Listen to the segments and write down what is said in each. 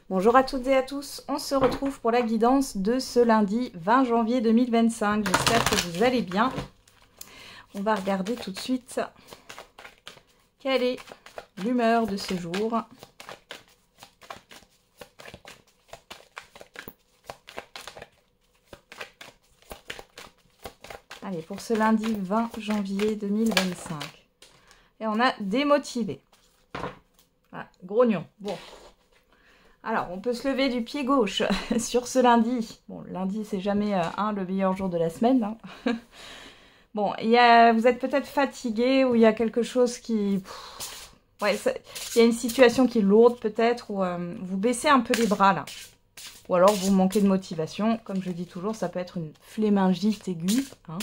Bonjour à toutes et à tous, on se retrouve pour la guidance de ce lundi 20 janvier 2025. J'espère que vous allez bien. On va regarder tout de suite quelle est l'humeur de ce jour. Allez, pour ce lundi 20 janvier 2025. Et on a démotivé. Voilà, grognon. Bon. Alors, on peut se lever du pied gauche sur ce lundi. Bon, lundi, c'est jamais le meilleur jour de la semaine. Hein. Bon, vous êtes peut-être fatigué ou il y a quelque chose qui... Ouais, il y a une situation qui est lourde peut-être ou vous baissez un peu les bras là. Ou alors vous manquez de motivation. Comme je dis toujours, ça peut être une flémingite aiguë. Hein.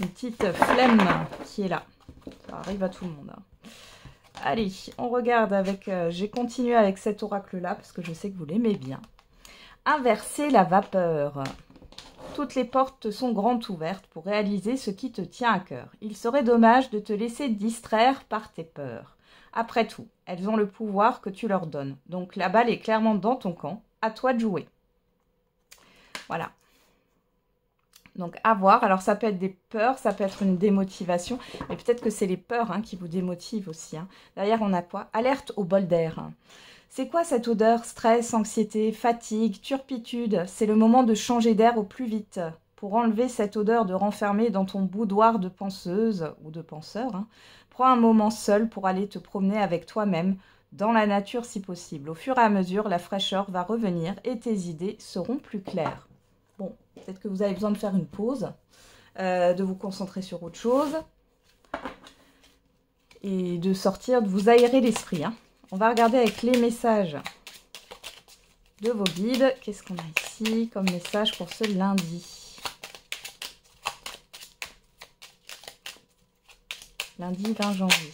Une petite flemme qui est là. Ça arrive à tout le monde. Hein. Allez, on regarde avec... j'ai continué avec cet oracle-là parce que je sais que vous l'aimez bien. Inverser la vapeur. Toutes les portes te sont grandes ouvertes pour réaliser ce qui te tient à cœur. Il serait dommage de te laisser distraire par tes peurs. Après tout, elles ont le pouvoir que tu leur donnes. Donc la balle est clairement dans ton camp. À toi de jouer. Voilà. Donc à voir. Alors ça peut être des peurs, ça peut être une démotivation. Mais peut-être que c'est les peurs qui vous démotivent aussi. Hein. Derrière on a quoi? Alerte au bol d'air. C'est quoi cette odeur? Stress, anxiété, fatigue, turpitude. C'est le moment de changer d'air au plus vite. Pour enlever cette odeur de renfermer dans ton boudoir de penseuse ou de penseur, prends un moment seul pour aller te promener avec toi-même, dans la nature si possible. Au fur et à mesure, la fraîcheur va revenir et tes idées seront plus claires. Bon, peut-être que vous avez besoin de faire une pause, de vous concentrer sur autre chose et de sortir, de vous aérer l'esprit. On va regarder avec les messages de vos guides. Qu'est-ce qu'on a ici comme message pour ce lundi? Lundi 20 janvier.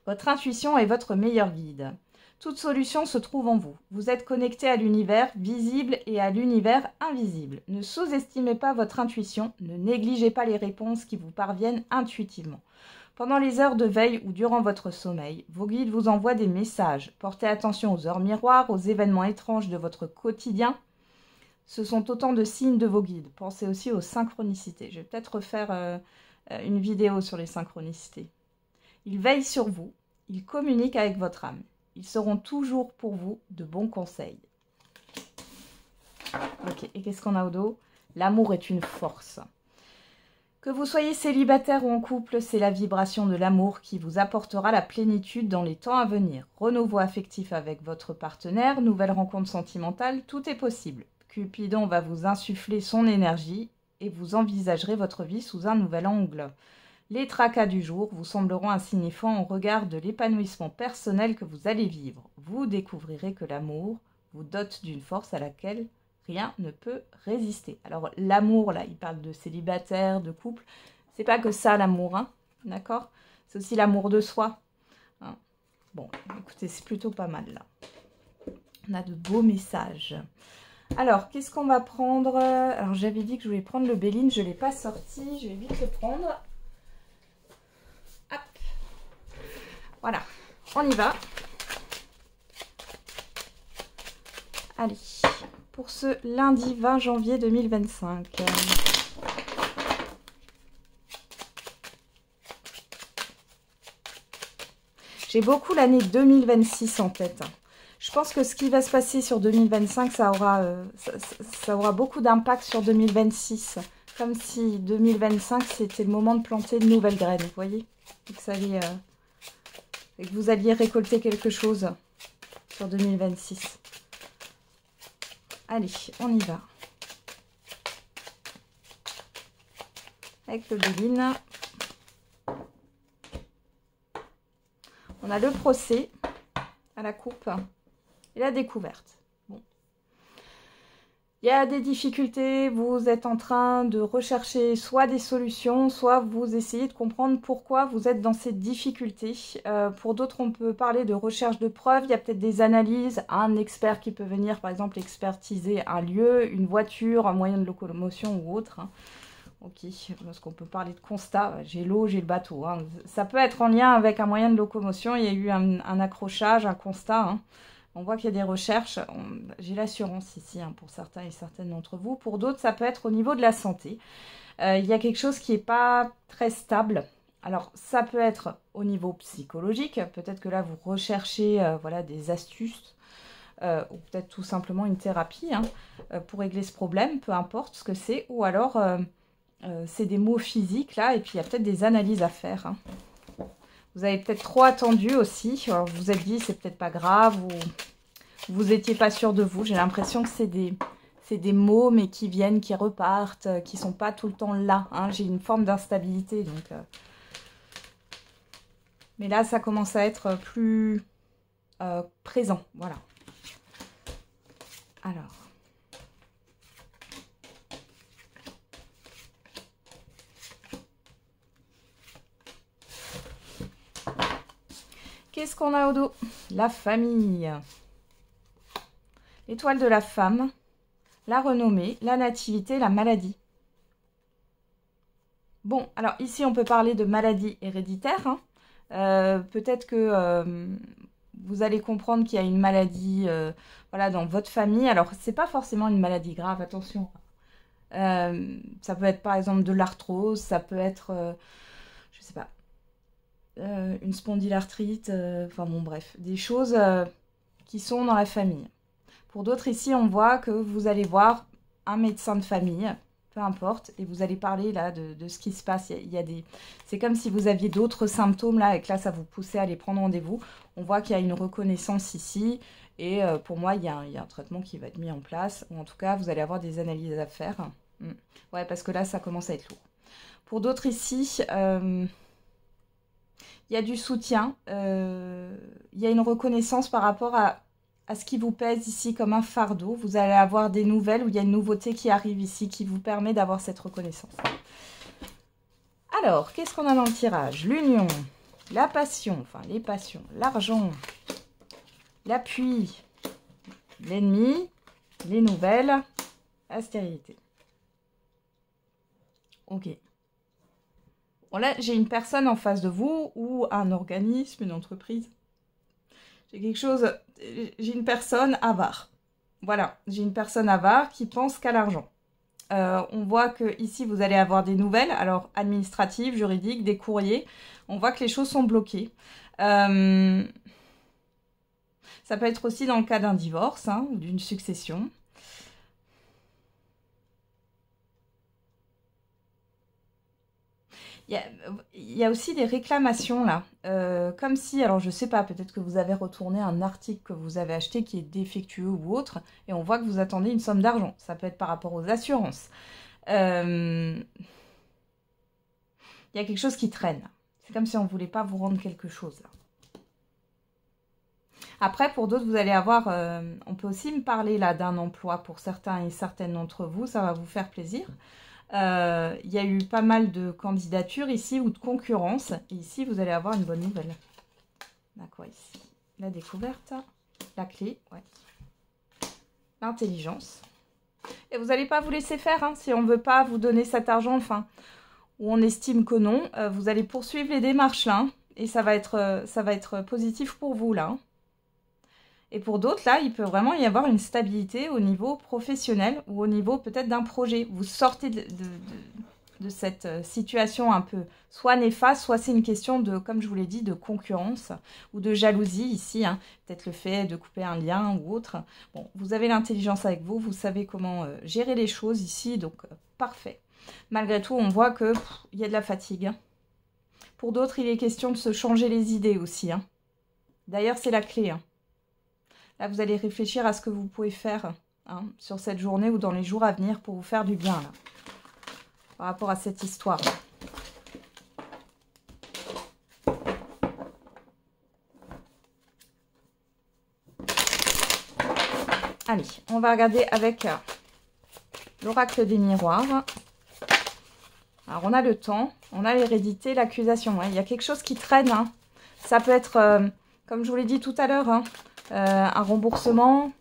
Votre intuition est votre meilleur guide. Toute solution se trouve en vous. Vous êtes connecté à l'univers visible et à l'univers invisible. Ne sous-estimez pas votre intuition, ne négligez pas les réponses qui vous parviennent intuitivement. Pendant les heures de veille ou durant votre sommeil, vos guides vous envoient des messages. Portez attention aux heures miroirs, aux événements étranges de votre quotidien. Ce sont autant de signes de vos guides. Pensez aussi aux synchronicités. Je vais peut-être refaire une vidéo sur les synchronicités. Ils veillent sur vous, ils communiquent avec votre âme. Ils seront toujours pour vous de bons conseils. Ok, et qu'est-ce qu'on a au dos? L'amour est une force. Que vous soyez célibataire ou en couple, c'est la vibration de l'amour qui vous apportera la plénitude dans les temps à venir. Renouveau affectif avec votre partenaire, nouvelle rencontre sentimentale, tout est possible. Cupidon va vous insuffler son énergie et vous envisagerez votre vie sous un nouvel angle. Les tracas du jour vous sembleront insignifiants au regard de l'épanouissement personnel que vous allez vivre. Vous découvrirez que l'amour vous dote d'une force à laquelle rien ne peut résister. Alors l'amour, là, il parle de célibataire, de couple. C'est pas que ça l'amour, d'accord? C'est aussi l'amour de soi. Bon, écoutez, c'est plutôt pas mal là. On a de beaux messages. Alors, qu'est-ce qu'on va prendre? Alors j'avais dit que je voulais prendre le Béline, je ne l'ai pas sorti, je vais vite le prendre. Hop. Voilà, on y va. Allez, pour ce lundi 20 janvier 2025. J'ai beaucoup l'année 2026 en tête. Je pense que ce qui va se passer sur 2025, ça aura beaucoup d'impact sur 2026. Comme si 2025, c'était le moment de planter de nouvelles graines, vous voyez? Et que vous alliez récolter quelque chose sur 2026. Allez, on y va. Avec le Béline. On a le procès à la coupe et la découverte. Bon. Il y a des difficultés, vous êtes en train de rechercher soit des solutions, soit vous essayez de comprendre pourquoi vous êtes dans cette difficulté. Pour d'autres, on peut parler de recherche de preuves, il y a peut-être des analyses, un expert qui peut venir par exemple expertiser un lieu, une voiture, un moyen de locomotion ou autre. Ok, parce qu'on peut parler de constat. J'ai l'eau, j'ai le bateau. Hein. Ça peut être en lien avec un moyen de locomotion. Il y a eu un accrochage, un constat. Hein. On voit qu'il y a des recherches. J'ai l'assurance ici hein, pour certains et certaines d'entre vous. Pour d'autres, ça peut être au niveau de la santé. Il y a quelque chose qui n'est pas très stable. Alors, ça peut être au niveau psychologique. Peut-être que là, vous recherchez voilà, des astuces ou peut-être tout simplement une thérapie hein, pour régler ce problème, peu importe ce que c'est. Ou alors, c'est des maux physiques là, et puis il y a peut-être des analyses à faire. Hein. Vous avez peut-être trop attendu aussi. Alors, vous vous êtes dit, c'est peut-être pas grave ou vous n'étiez pas sûr de vous. J'ai l'impression que c'est des mots, mais qui viennent, qui repartent, qui sont pas tout le temps là. Hein. J'ai une forme d'instabilité, donc... Mais là, ça commence à être plus présent, voilà. Alors... Qu'est-ce qu'on a au dos? La famille. L'étoile de la femme, la renommée, la nativité, la maladie. Bon, alors ici, on peut parler de maladie héréditaire. Hein. Peut-être que vous allez comprendre qu'il y a une maladie voilà, dans votre famille. Alors, c'est pas forcément une maladie grave, attention. Ça peut être par exemple de l'arthrose, ça peut être, je sais pas, une spondylarthrite, enfin bon bref, des choses qui sont dans la famille. Pour d'autres ici, on voit que vous allez voir un médecin de famille, peu importe, et vous allez parler là de ce qui se passe. Il y a des... C'est comme si vous aviez d'autres symptômes là, et que là, ça vous poussait à aller prendre rendez-vous. On voit qu'il y a une reconnaissance ici, et pour moi, il y a un traitement qui va être mis en place, ou en tout cas, vous allez avoir des analyses à faire. Ouais, parce que là, ça commence à être lourd. Pour d'autres ici... il y a du soutien, il y a une reconnaissance par rapport à ce qui vous pèse ici comme un fardeau. Vous allez avoir des nouvelles ou il y a une nouveauté qui arrive ici qui vous permet d'avoir cette reconnaissance. Alors, qu'est-ce qu'on a dans le tirage? L'union, la passion, enfin les passions, l'argent, l'appui, l'ennemi, les nouvelles, la stérilité. Ok. Bon là, j'ai une personne en face de vous ou un organisme, une entreprise. J'ai quelque chose, j'ai une personne avare. Voilà, j'ai une personne avare qui pense qu'à l'argent. On voit que ici vous allez avoir des nouvelles, alors administratives, juridiques, des courriers. On voit que les choses sont bloquées. Ça peut être aussi dans le cas d'un divorce hein, ou d'une succession. Il y a aussi des réclamations là, comme si, alors je sais pas, peut-être que vous avez retourné un article que vous avez acheté qui est défectueux ou autre, et on voit que vous attendez une somme d'argent. Ça peut être par rapport aux assurances. Il y a quelque chose qui traîne. C'est comme si on ne voulait pas vous rendre quelque chose là. Après, pour d'autres, vous allez avoir, on peut aussi me parler là d'un emploi pour certains et certaines d'entre vous, ça va vous faire plaisir. Il y a eu pas mal de candidatures ici ou de concurrence. Et ici, vous allez avoir une bonne nouvelle. D'accord, ici. La découverte, la clé, ouais. L'intelligence. Et vous n'allez pas vous laisser faire, hein, si on ne veut pas vous donner cet argent, enfin, ou on estime que non. Vous allez poursuivre les démarches là, hein, et ça va être positif pour vous là. Hein. Et pour d'autres, là, il peut vraiment y avoir une stabilité au niveau professionnel ou au niveau peut-être d'un projet. Vous sortez de cette situation un peu soit néfaste, soit c'est une question de, comme je vous l'ai dit, de concurrence ou de jalousie ici. Hein. Peut-être le fait de couper un lien ou autre. Bon, vous avez l'intelligence avec vous, vous savez comment gérer les choses ici, donc parfait. Malgré tout, on voit qu'il y a de la fatigue. Hein. Pour d'autres, il est question de se changer les idées aussi. Hein. D'ailleurs, c'est la clé. Hein. Là, vous allez réfléchir à ce que vous pouvez faire hein, sur cette journée ou dans les jours à venir pour vous faire du bien, là, par rapport à cette histoire. Allez, on va regarder avec l'oracle des miroirs. Alors, on a le temps, on a l'hérédité, l'accusation. Il y a quelque chose qui traîne. Hein. Ça peut être, comme je vous l'ai dit tout à l'heure, hein, un remboursement,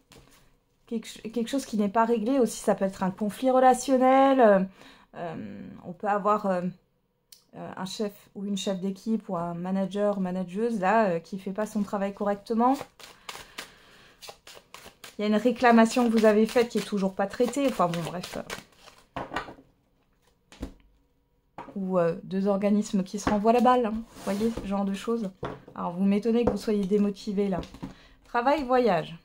quelque chose qui n'est pas réglé aussi, ça peut être un conflit relationnel, On peut avoir un chef ou une chef d'équipe ou un manager, manageuse, là, qui ne fait pas son travail correctement. Il y a une réclamation que vous avez faite qui n'est toujours pas traitée. Enfin bon, bref. Ou deux organismes qui se renvoient la balle. Hein. Vous voyez, ce genre de choses. Alors, vous m'étonnez que vous soyez démotivé là. Travail, voyage.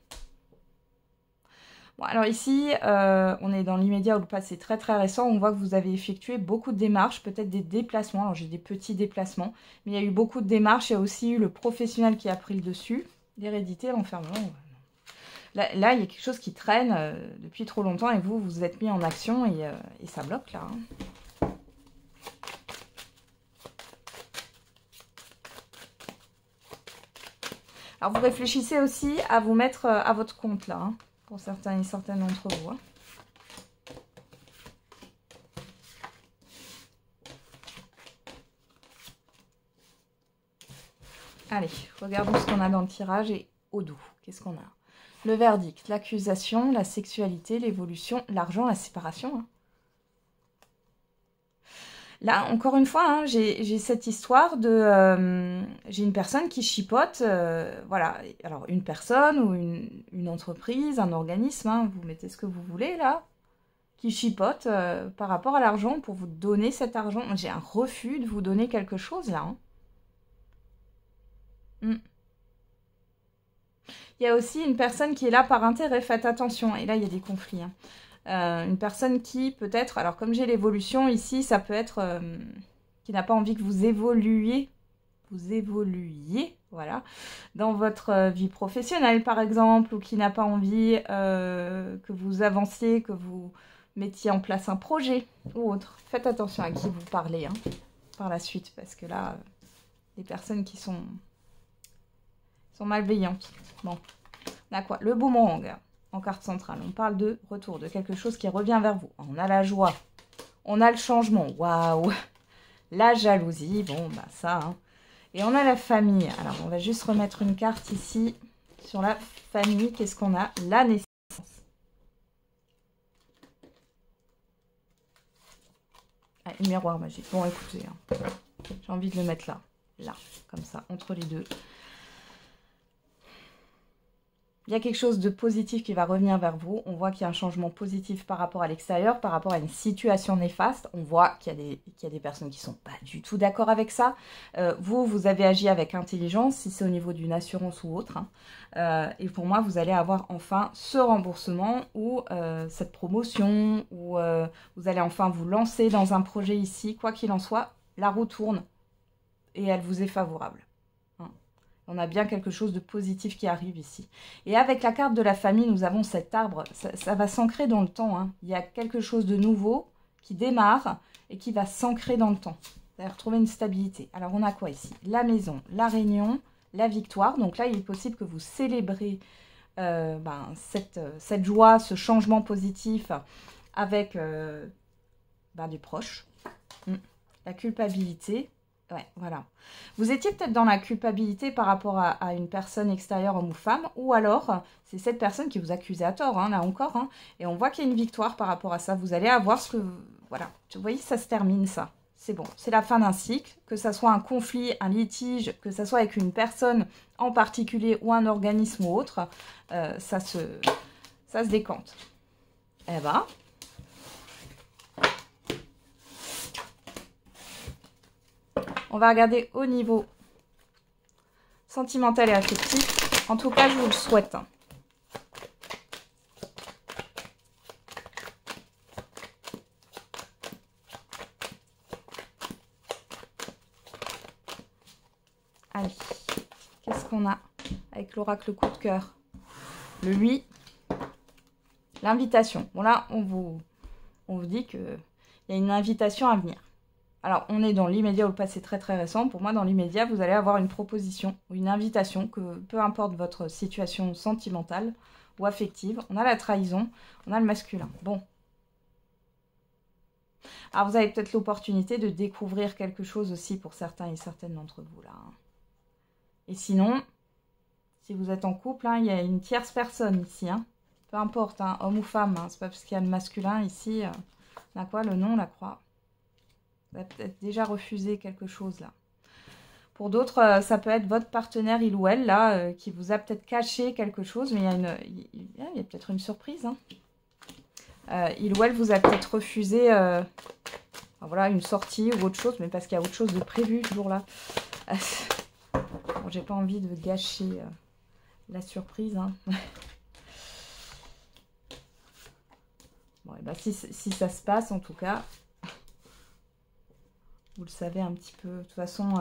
Bon, alors ici, on est dans l'immédiat ou le passé très très récent. On voit que vous avez effectué beaucoup de démarches, peut-être des déplacements. Alors, j'ai des petits déplacements. Mais il y a eu beaucoup de démarches. Il y a aussi eu le professionnel qui a pris le dessus. L'hérédité, l'enfermement. Là, il y a quelque chose qui traîne depuis trop longtemps et vous vous êtes mis en action et ça bloque là. Hein. Alors, vous réfléchissez aussi à vous mettre à votre compte là, hein, pour certains et certaines d'entre vous. Hein. Allez, regardons ce qu'on a dans le tirage et au doux. Qu'est-ce qu'on a? Le verdict, l'accusation, la sexualité, l'évolution, l'argent, la séparation. Hein. Là, encore une fois, hein, j'ai cette histoire de... j'ai une personne qui chipote, voilà. Alors, une personne ou une entreprise, un organisme, hein, vous mettez ce que vous voulez, là, qui chipote par rapport à l'argent pour vous donner cet argent. J'ai un refus de vous donner quelque chose, là. Hein. Il y a aussi une personne qui est là par intérêt, faites attention. Et là, il y a des conflits. Hein. Une personne qui peut-être, alors comme j'ai l'évolution ici, ça peut être qui n'a pas envie que vous évoluiez, voilà, dans votre vie professionnelle par exemple, ou qui n'a pas envie que vous avanciez, que vous mettiez en place un projet ou autre. Faites attention à qui vous parlez hein, par la suite, parce que là, les personnes qui sont malveillantes. Bon, on a quoi? Le boomerang en carte centrale. On parle de retour, de quelque chose qui revient vers vous. On a la joie, on a le changement, waouh, la jalousie, bon bah ça. Hein. Et on a la famille. Alors on va juste remettre une carte ici sur la famille. Qu'est-ce qu'on a? La naissance. Ah, le miroir magique. Bon écoutez, hein, j'ai envie de le mettre là, comme ça, entre les deux. Il y a quelque chose de positif qui va revenir vers vous. On voit qu'il y a un changement positif par rapport à l'extérieur, par rapport à une situation néfaste. On voit qu'il y a des personnes qui ne sont pas du tout d'accord avec ça. Vous avez agi avec intelligence, si c'est au niveau d'une assurance ou autre. Hein. Et pour moi, vous allez avoir enfin ce remboursement ou cette promotion, ou vous allez enfin vous lancer dans un projet ici. Quoi qu'il en soit, la roue tourne et elle vous est favorable. On a bien quelque chose de positif qui arrive ici. Et avec la carte de la famille, nous avons cet arbre. Ça va s'ancrer dans le temps. Hein. Il y a quelque chose de nouveau qui démarre et qui va s'ancrer dans le temps. Vous allez retrouver une stabilité. Alors, on a quoi ici? La maison, la réunion, la victoire. Donc là, il est possible que vous célébrez cette joie, ce changement positif avec des proches. La culpabilité. Ouais, voilà. Vous étiez peut-être dans la culpabilité par rapport à une personne extérieure, homme ou femme, ou alors c'est cette personne qui vous accuse à tort, hein, là encore, hein, et on voit qu'il y a une victoire par rapport à ça. Vous allez avoir ce que... Voilà, vous voyez, ça se termine, ça. C'est bon, c'est la fin d'un cycle, que ça soit un conflit, un litige, que ça soit avec une personne en particulier ou un organisme ou autre, ça se décante. Eh ben... On va regarder au niveau sentimental et affectif. En tout cas, je vous le souhaite. Allez, qu'est-ce qu'on a avec l'oracle coup de cœur? Le lui, l'invitation. Bon là, on vous dit qu'il y a une invitation à venir. Alors, on est dans l'immédiat ou le passé très très récent. Pour moi, dans l'immédiat, vous allez avoir une proposition ou une invitation, que peu importe votre situation sentimentale ou affective. On a la trahison, on a le masculin. Bon. Alors, vous avez peut-être l'opportunité de découvrir quelque chose aussi pour certains et certaines d'entre vous, là. Et sinon, si vous êtes en couple, hein, il y a une tierce personne ici. Hein. Peu importe, hein, homme ou femme. Hein, c'est pas parce qu'il y a le masculin ici... La quoi? Le nom, la croix. Vous avez peut-être déjà refusé quelque chose là. Pour d'autres, ça peut être votre partenaire, il ou elle, là, qui vous a peut-être caché quelque chose, mais il y a peut-être une surprise. Hein. Il ou elle vous a peut-être refusé voilà, une sortie ou autre chose, mais parce qu'il y a autre chose de prévu toujours là. Bon, j'ai pas envie de gâcher la surprise. Hein. Bon, et ben, si ça se passe, en tout cas, vous le savez un petit peu. De toute façon,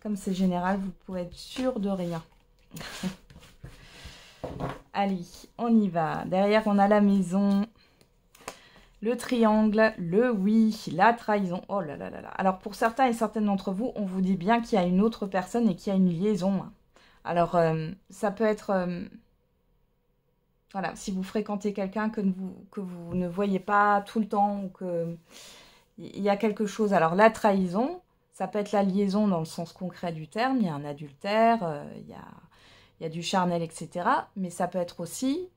comme c'est général, vous pouvez être sûr de rien. Allez, on y va. Derrière, on a la maison, le triangle, le oui, la trahison. Oh là là là là. Alors, pour certains et certaines d'entre vous, on vous dit bien qu'il y a une autre personne et qu'il y a une liaison. Alors, ça peut être... voilà, si vous fréquentez quelqu'un que vous ne voyez pas tout le temps ou que il y a quelque chose. Alors, la trahison, ça peut être la liaison dans le sens concret du terme. Il y a un adultère, il y a du charnel, etc. Mais ça peut être aussi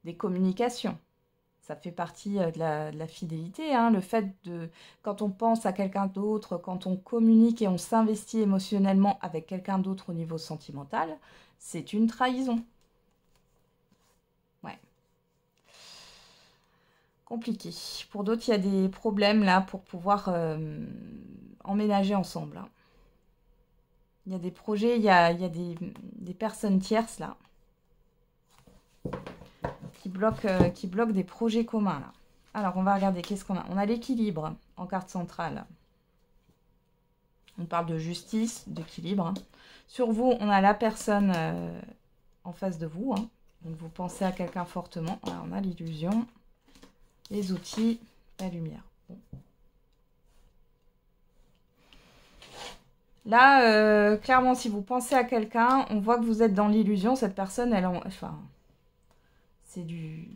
des communications. Ça fait partie de la fidélité. Hein, le fait de, quand on pense à quelqu'un d'autre, quand on communique et on s'investit émotionnellement avec quelqu'un d'autre au niveau sentimental, c'est une trahison. Ouais. Compliqué. Pour d'autres, il y a des problèmes là pour pouvoir emménager ensemble. Hein. Il y a des projets, il y a des personnes tierces là qui bloquent des projets communs là. Alors, on va regarder, qu'est-ce qu'on a? On a l'équilibre en carte centrale. On parle de justice, d'équilibre. Hein. Sur vous, on a la personne en face de vous. Hein. Donc, vous pensez à quelqu'un fortement. Alors, on a l'illusion, les outils, la lumière. Bon. Là, clairement, si vous pensez à quelqu'un, on voit que vous êtes dans l'illusion. Cette personne, enfin, c'est du...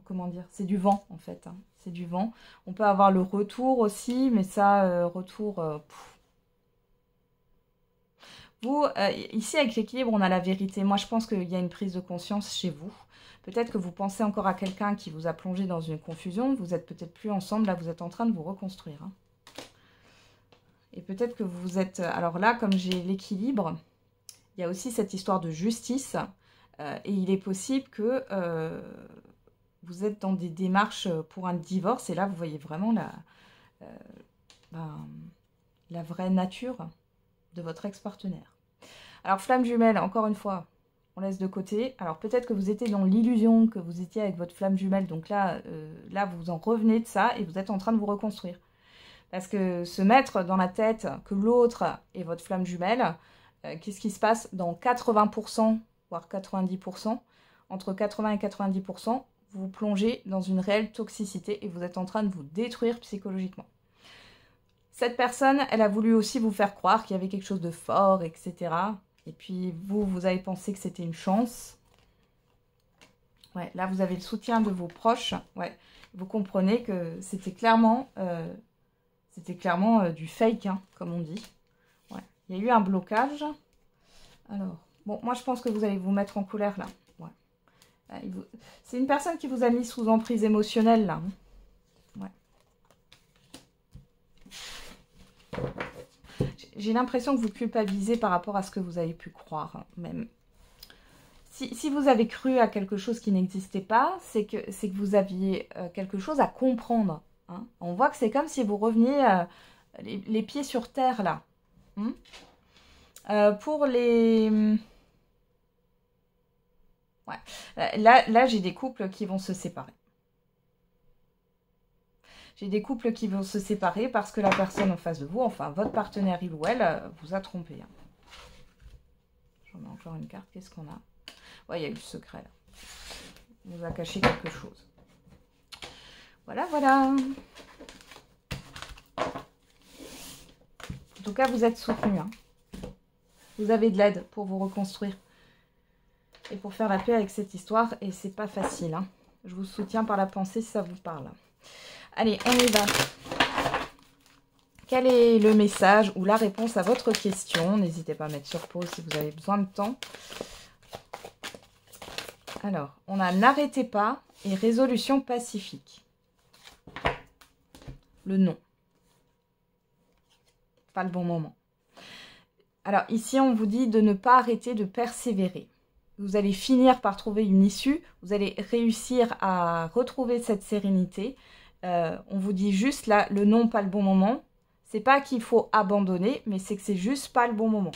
Comment dire? C'est du vent, en fait. Hein. C'est du vent. On peut avoir le retour aussi, mais ça, retour... Vous, ici, avec l'équilibre, on a la vérité. Moi, je pense qu'il y a une prise de conscience chez vous. Peut-être que vous pensez encore à quelqu'un qui vous a plongé dans une confusion. Vous êtes peut-être plus ensemble. Là, vous êtes en train de vous reconstruire. Hein. Et peut-être que vous êtes... Alors là, comme j'ai l'équilibre, il y a aussi cette histoire de justice. Et il est possible que vous êtes dans des démarches pour un divorce. Et là, vous voyez vraiment la vraie nature de votre ex-partenaire. Alors, flamme jumelle, encore une fois, on laisse de côté. Alors, peut-être que vous étiez dans l'illusion que vous étiez avec votre flamme jumelle. Donc là, vous en revenez de ça et vous êtes en train de vous reconstruire. Parce que se mettre dans la tête que l'autre est votre flamme jumelle, qu'est-ce qui se passe dans 80%, voire 90%, entre 80 et 90%, vous plongez dans une réelle toxicité et vous êtes en train de vous détruire psychologiquement. Cette personne, elle a voulu aussi vous faire croire qu'il y avait quelque chose de fort, etc. Et puis vous avez pensé que c'était une chance. Ouais, là, vous avez le soutien de vos proches. Ouais, vous comprenez que c'était clairement... du fake, hein, comme on dit. Ouais. Il y a eu un blocage. Alors, bon, moi je pense que vous allez vous mettre en colère là. Ouais. C'est une personne qui vous a mis sous emprise émotionnelle là. Ouais. J'ai l'impression que vous culpabilisez par rapport à ce que vous avez pu croire, hein, même. Si vous avez cru à quelque chose qui n'existait pas, c'est que vous aviez quelque chose à comprendre. Hein. On voit que c'est comme si vous reveniez les pieds sur terre, là. Pour les... Ouais. Là j'ai des couples qui vont se séparer. J'ai des couples qui vont se séparer parce que la personne en face de vous, enfin votre partenaire, il ou elle, vous a trompé. Hein. J'en ai encore une carte. Qu'est-ce qu'on a? Ouais, il y a eu le secret, là. Il vous a caché quelque chose. Voilà, voilà. En tout cas, vous êtes soutenu. Hein. Vous avez de l'aide pour vous reconstruire. Et pour faire la paix avec cette histoire. Et c'est pas facile. Hein. Je vous soutiens par la pensée si ça vous parle. Allez, on y va. Quel est le message ou la réponse à votre question? N'hésitez pas à mettre sur pause si vous avez besoin de temps. Alors, on a n'arrêtez pas et résolution pacifique. le non. Pas le bon moment. Alors ici, on vous dit de ne pas arrêter de persévérer. Vous allez finir par trouver une issue. Vous allez réussir à retrouver cette sérénité. On vous dit juste là, le non, pas le bon moment. C'est pas qu'il faut abandonner, mais c'est que c'est juste pas le bon moment.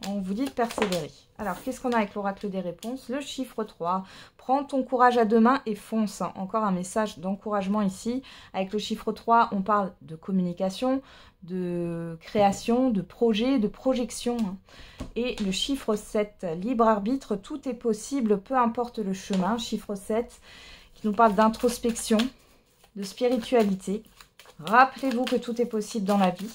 On vous dit de persévérer. Alors, qu'est-ce qu'on a avec l'oracle des réponses? Le chiffre 3. Prends ton courage à deux mains et fonce. Encore un message d'encouragement ici. Avec le chiffre 3, on parle de communication, de création, de projet, de projection. Et le chiffre 7, libre arbitre, tout est possible, peu importe le chemin. Chiffre 7, qui nous parle d'introspection, de spiritualité. Rappelez-vous que tout est possible dans la vie.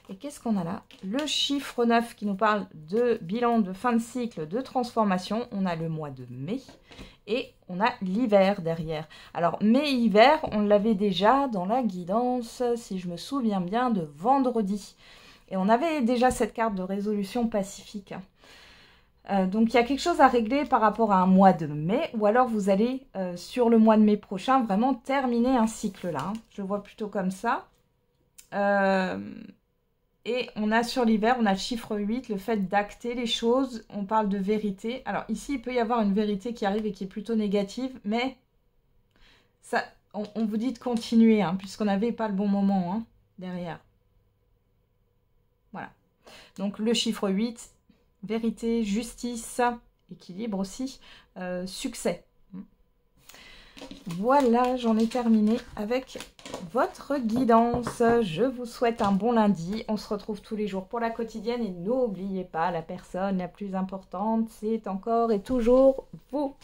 Et qu'est-ce qu'on a là? Le chiffre 9 qui nous parle de bilan, de fin de cycle, de transformation. On a le mois de mai et on a l'hiver derrière. Alors, mai-hiver, on l'avait déjà dans la guidance, si je me souviens bien, de vendredi. Et on avait déjà cette carte de résolution pacifique. Donc, il y a quelque chose à régler par rapport à un mois de mai. Ou alors, vous allez, sur le mois de mai prochain, vraiment terminer un cycle là. Je le vois plutôt comme ça. Et on a sur l'hiver, on a le chiffre 8, le fait d'acter les choses. On parle de vérité. Alors ici, il peut y avoir une vérité qui arrive et qui est plutôt négative. Mais ça, on vous dit de continuer, hein, puisqu'on n'avait pas le bon moment hein, derrière. Voilà. Donc le chiffre 8, vérité, justice, équilibre aussi, succès. Voilà, j'en ai terminé avec votre guidance. Je vous souhaite un bon lundi. On se retrouve tous les jours pour la quotidienne. Et n'oubliez pas, la personne la plus importante, c'est encore et toujours vous.